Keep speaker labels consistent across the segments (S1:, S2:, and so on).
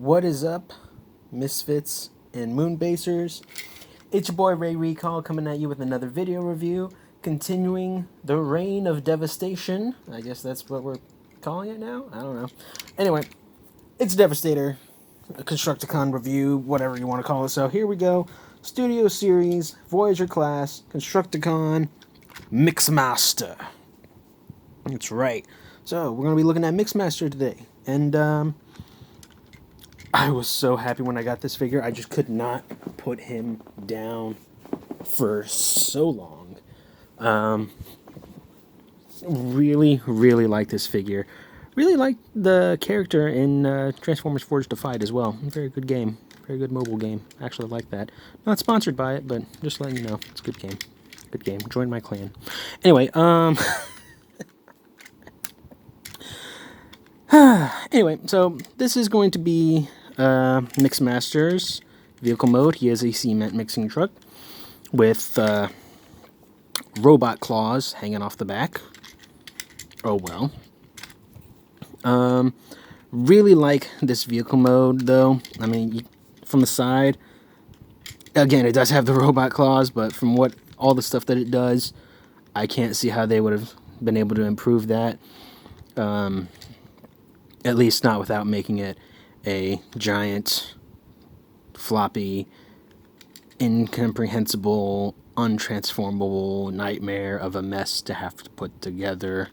S1: What is up, Misfits and Moonbasers? It's your boy Ray Recall coming at you with another video review, continuing the reign of devastation. I guess that's what we're calling it now? I don't know. Anyway, it's Devastator, a Constructicon review, whatever you want to call it. So here we go. Studio Series, Voyager Class, Constructicon, Mixmaster. That's right. So we're going to be looking at Mixmaster today. And, I was so happy when I got this figure. I just could not put him down for so long. Really like this figure. Really like the character in Transformers Forged to Fight as well. Very good game. Very good mobile game. Actually like that. Not sponsored by it, but just letting you know. It's a good game. Good game. Join my clan. Anyway, anyway, so this is going to be Mixmaster's vehicle mode. He has a cement mixing truck with robot claws hanging off the back. Oh well. Really like this vehicle mode though. I mean, from the side, again, it does have the robot claws, but from all the stuff that it does, I can't see how they would have been able to improve that. At least not without making it a giant, floppy, incomprehensible, untransformable nightmare of a mess to have to put together.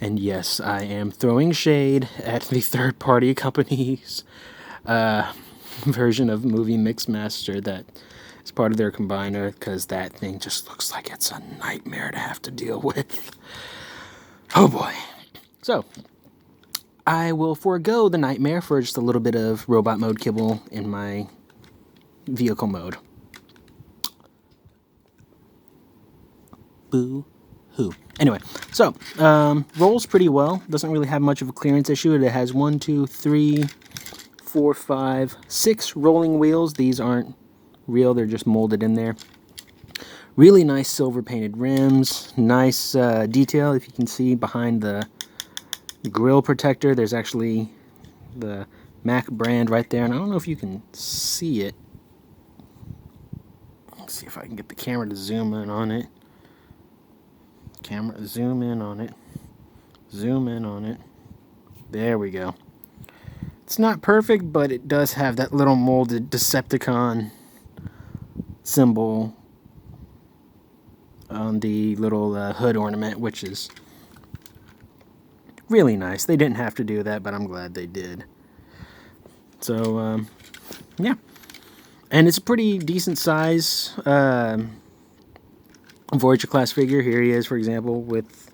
S1: And yes, I am throwing shade at the third-party company's version of movie Mixmaster that is part of their combiner, because that thing just looks like it's a nightmare to have to deal with. Oh boy. So, I will forego the nightmare for just a little bit of robot mode kibble in my vehicle mode. Boo-hoo. Anyway, so, rolls pretty well. Doesn't really have much of a clearance issue. It has 1, 2, 3, 4, 5, 6 rolling wheels. These aren't real. They're just molded in there. Really nice silver painted rims. Nice detail, if you can see, behind the grill protector. There's actually the Mac brand right there, and I don't know if you can see it. Let's see if I can get the camera to zoom in on it. Camera, zoom in on it. Zoom in on it. There we go. It's not perfect, but it does have that little molded Decepticon symbol on the little hood ornament, which is really nice. They didn't have to do that, but I'm glad they did. So, yeah. And it's a pretty decent size Voyager class figure. Here he is, for example, with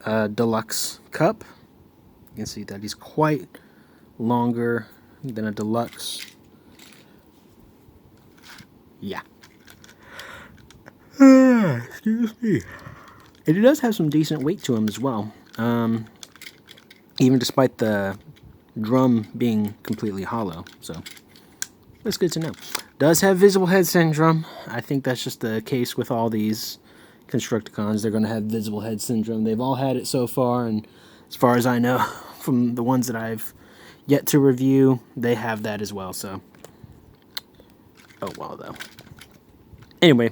S1: a deluxe cup. You can see that he's quite longer than a deluxe. Yeah. Excuse me. And it does have some decent weight to him as well. Even despite the drum being completely hollow. So, that's good to know. Does have visible head syndrome. I think that's just the case with all these Constructicons. They're going to have visible head syndrome. They've all had it so far, and as far as I know, from the ones that I've yet to review, they have that as well, so. Oh, well, though. Anyway,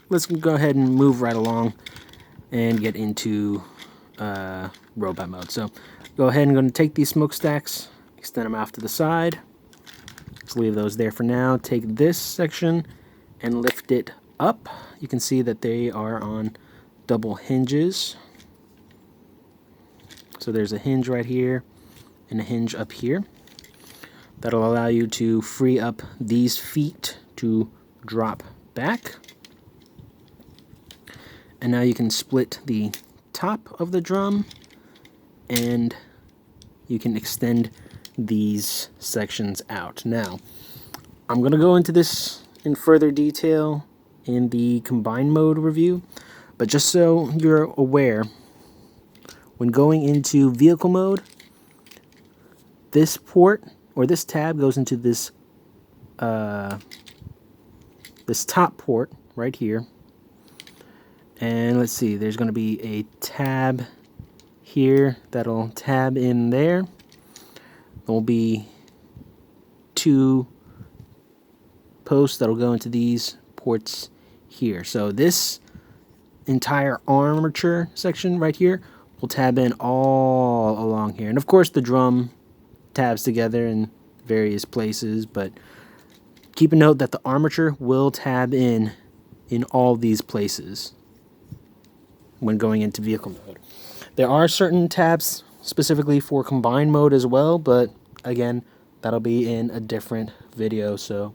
S1: let's go ahead and move right along and get into robot mode. So, go ahead and I'm going to take these smokestacks, extend them off to the side. Let's leave those there for now. Take this section and lift it up. You can see that they are on double hinges. So there's a hinge right here and a hinge up here. That'll allow you to free up these feet to drop back. And now you can split the top of the drum, and you can extend these sections out. Now, I'm going to go into this in further detail in the combined mode review, but just so you're aware, when going into vehicle mode, this port, or this tab, goes into this this top port right here. And let's see, there's going to be a tab here that'll tab in there. There'll be 2 posts that'll go into these ports here. So this entire armature section right here will tab in all along here. And of course the drum tabs together in various places, but keep a note that the armature will tab in all these places when going into vehicle mode. There are certain tabs specifically for combined mode as well, but again, that'll be in a different video, so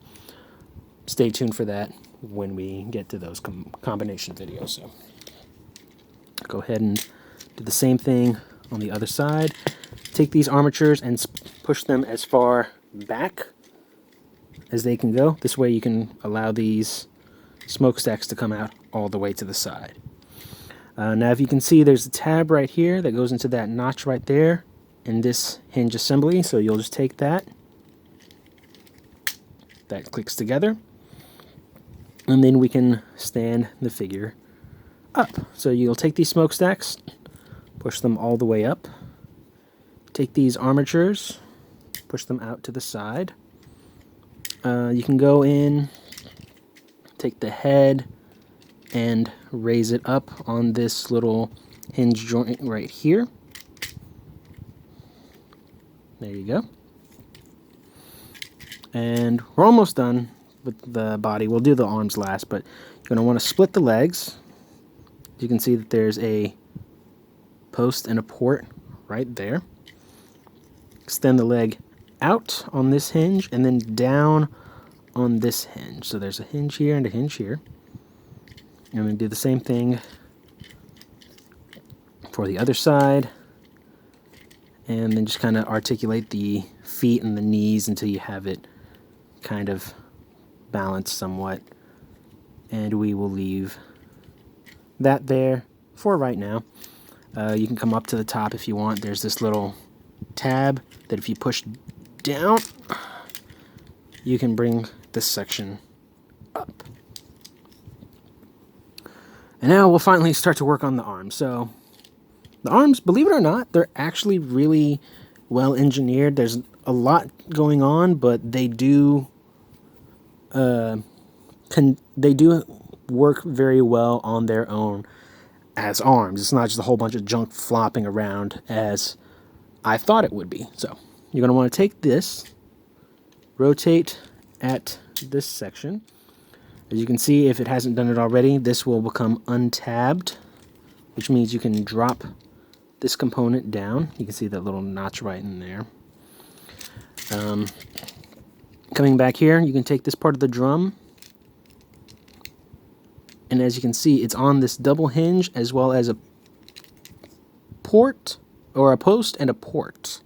S1: stay tuned for that when we get to those combination videos. So go ahead and do the same thing on the other side. Take these armatures and push them as far back as they can go. This way you can allow these smokestacks to come out all the way to the side. Now if you can see, there's a tab right here that goes into that notch right there in this hinge assembly, so you'll just take that. That clicks together, and then we can stand the figure up. So you'll take these smokestacks, push them all the way up, take these armatures, push them out to the side. You can go in, take the head, and raise it up on this little hinge joint right here. There you go. And we're almost done with the body. We'll do the arms last, but you're going to want to split the legs. You can see that there's a post and a port right there. Extend the leg out on this hinge and then down on this hinge. So there's a hinge here and a hinge here. And we do the same thing for the other side. And then just kind of articulate the feet and the knees until you have it kind of balanced somewhat. And we will leave that there for right now. You can come up to the top if you want. There's this little tab that if you push down, you can bring this section up. And now we'll finally start to work on the arms. So the arms, believe it or not, they're actually really well engineered. There's a lot going on, but they do work very well on their own as arms. It's not just a whole bunch of junk flopping around as I thought it would be. So you're going to want to take this, rotate at this section. As you can see, if it hasn't done it already, this will become untabbed, which means you can drop this component down. You can see that little notch right in there. Coming back here, you can take this part of the drum, and as you can see, it's on this double hinge as well as a port, or a post and a port.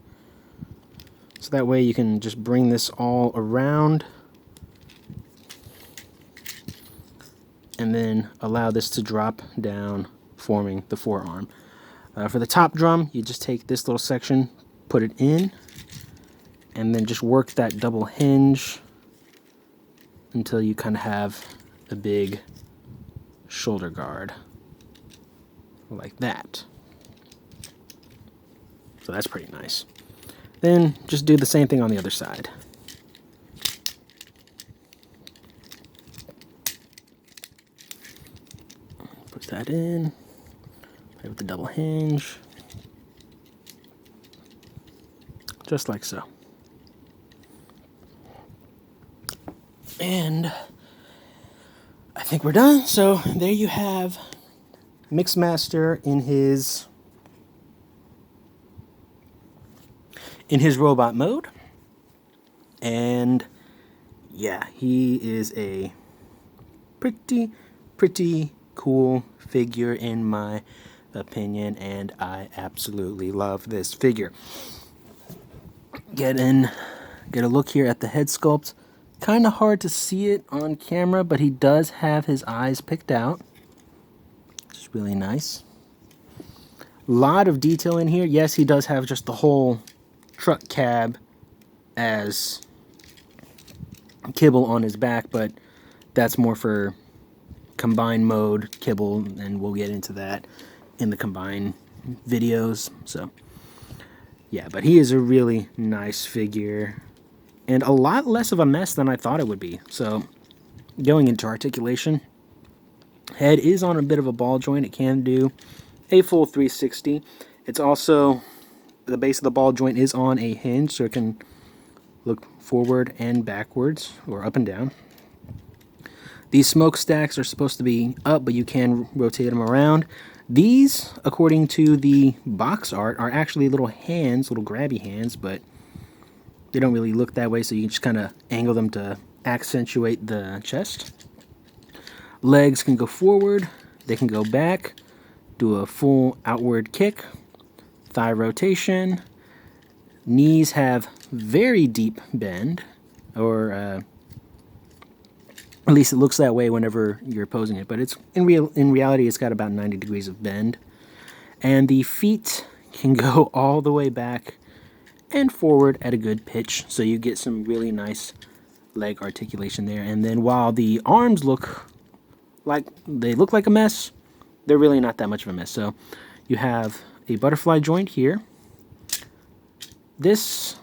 S1: So that way you can just bring this all around and then allow this to drop down, forming the forearm. For the top drum, you just take this little section, put it in, and then just work that double hinge until you kind of have a big shoulder guard, like that. So that's pretty nice. Then just do the same thing on the other side. Put that in, play with the double hinge, just like so. And I think we're done. So there you have Mixmaster in his robot mode. And yeah, he is a pretty cool figure in my opinion, and I absolutely love this figure. Get a look here at the head sculpt. Kind of hard to see it on camera, but he does have his eyes picked out, which is really nice. A lot of detail in here. Yes, he does have just the whole truck cab as kibble on his back, but that's more for combined mode kibble, and we'll get into that in the combined videos. So yeah, but he is a really nice figure. and a lot less of a mess than I thought it would be. So going into articulation, head is on a bit of a ball joint. It can do a full 360. It's also, the base of the ball joint is on a hinge, so it can look forward and backwards, or up and down. These smokestacks are supposed to be up, but you can rotate them around. These, according to the box art, are actually little hands, little grabby hands, but they don't really look that way, so you can just kind of angle them to accentuate the chest. Legs can go forward, they can go back, do a full outward kick, thigh rotation. Knees have very deep bend, or at least it looks that way whenever you're posing it, but it's in reality it's got about 90 degrees of bend. And the feet can go all the way back and forward at a good pitch, so you get some really nice leg articulation there. And then while the arms look like a mess, they're really not that much of a mess. So you have a butterfly joint here. This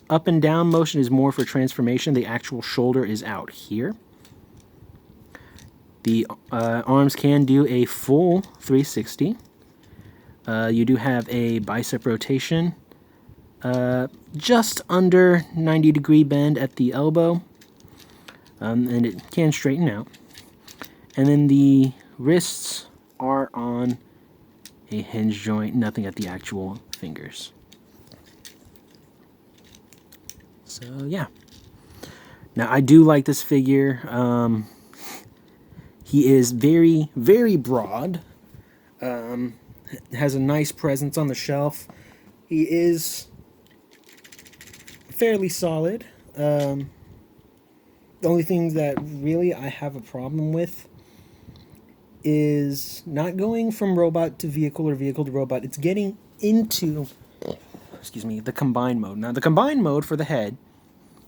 S1: up and down motion is more for transformation. The actual shoulder is out here. The arms can do a full 360. You do have a bicep rotation, just under 90-degree bend at the elbow, and it can straighten out. And then the wrists are on a hinge joint, nothing at the actual fingers. So yeah. Now I do like this figure. He is very, very broad. Has a nice presence on the shelf. He is fairly solid. The only thing that really I have a problem with is not going from robot to vehicle or vehicle to robot. It's getting into, the combined mode. Now the combined mode for the head,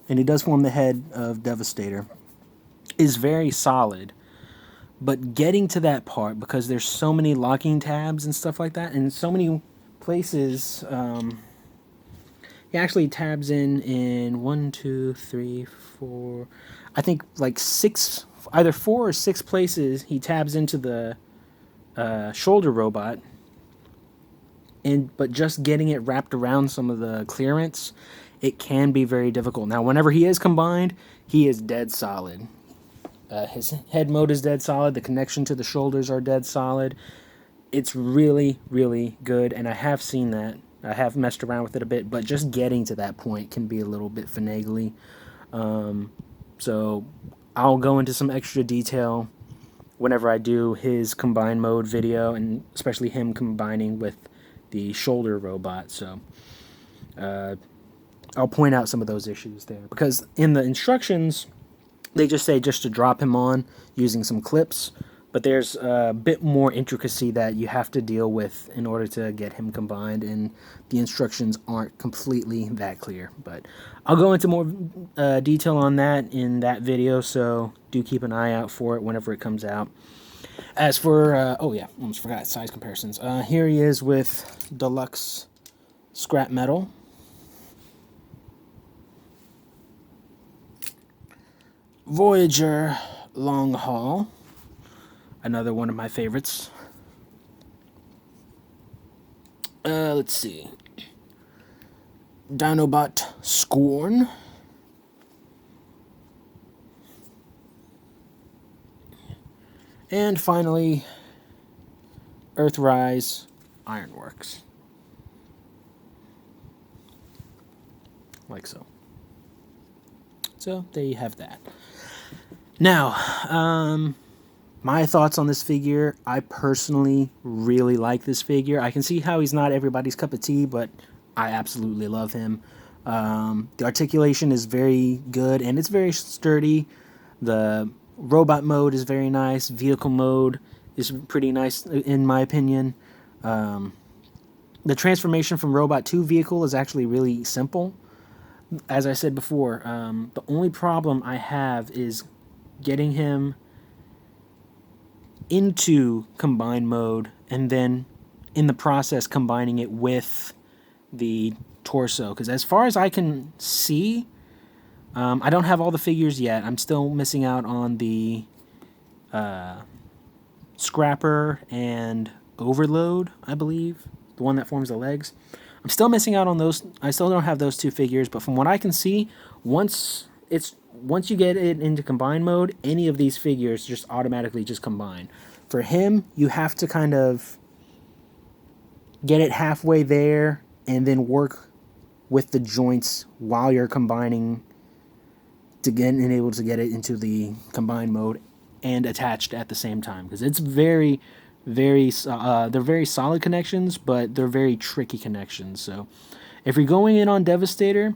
S1: and he does form the head of Devastator, is very solid. But getting to that part, because there's so many locking tabs and stuff like that, and so many places, he actually tabs in 1, 2, 3, 4, I think like 6, either 4 or 6 places he tabs into the shoulder robot, but just getting it wrapped around some of the clearance, it can be very difficult. Now, whenever he is combined, he is dead solid. His head mode is dead solid. The connection to the shoulders are dead solid. It's really, really good, and I have seen that. I have messed around with it a bit, but just getting to that point can be a little bit finagly. So I'll go into some extra detail whenever I do his combined mode video, and especially him combining with the shoulder robot. So I'll point out some of those issues there, because in the instructions they just say just to drop him on using some clips, but there's a bit more intricacy that you have to deal with in order to get him combined, and the instructions aren't completely that clear. But I'll go into more detail on that in that video, so do keep an eye out for it whenever it comes out. As for, oh yeah, almost forgot size comparisons. Here he is with Deluxe Scrap Metal. Voyager Long Haul, another one of my favorites. Let's see. Dinobot Scorn. And finally, Earthrise Ironworks. Like so. So, there you have that. Now, my thoughts on this figure. I personally really like this figure. I can see how he's not everybody's cup of tea, but I absolutely love him. The articulation is very good, and it's very sturdy. The robot mode is very nice. Vehicle mode is pretty nice, in my opinion. The transformation from robot to vehicle is actually really simple. As I said before, the only problem I have is getting him into combined mode, and then in the process combining it with the torso. Because as far as I can see, I don't have all the figures yet. I'm still missing out on the Scrapper and Overload, I believe, the one that forms the legs. I'm still missing out on those. I still don't have those 2 figures, but from what I can see, once you get it into combine mode, any of these figures just automatically just combine. For him, you have to kind of get it halfway there and then work with the joints while you're combining to get and able to get it into the combine mode and attached at the same time, because it's very they're very solid connections, but they're very tricky connections. So if you're going in on Devastator,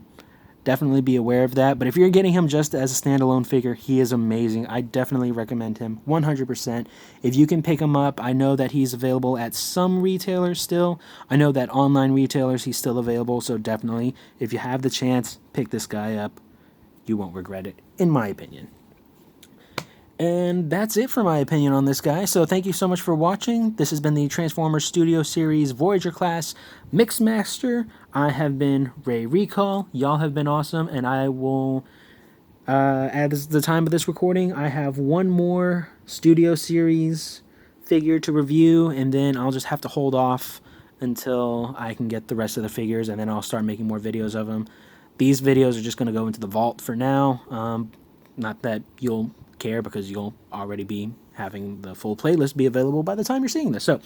S1: definitely be aware of that. But if you're getting him just as a standalone figure, he is amazing. I definitely recommend him 100%. If you can pick him up, I know that he's available at some retailers still. I know that online retailers he's still available, so definitely, if you have the chance, pick this guy up. You won't regret it, in my opinion. And that's it for my opinion on this guy. So thank you so much for watching. This has been the Transformers Studio Series Voyager class Mixmaster. I have been Ray Recall. Y'all have been awesome. And I will, at the time of this recording, I have one more Studio Series figure to review. And then I'll just have to hold off until I can get the rest of the figures. And then I'll start making more videos of them. These videos are just going to go into the vault for now. Not that you'll care, because you'll already be having the full playlist be available by the time you're seeing this. So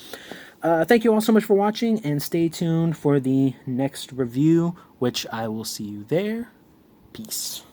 S1: thank you all so much for watching, and stay tuned for the next review, which I will see you there. Peace.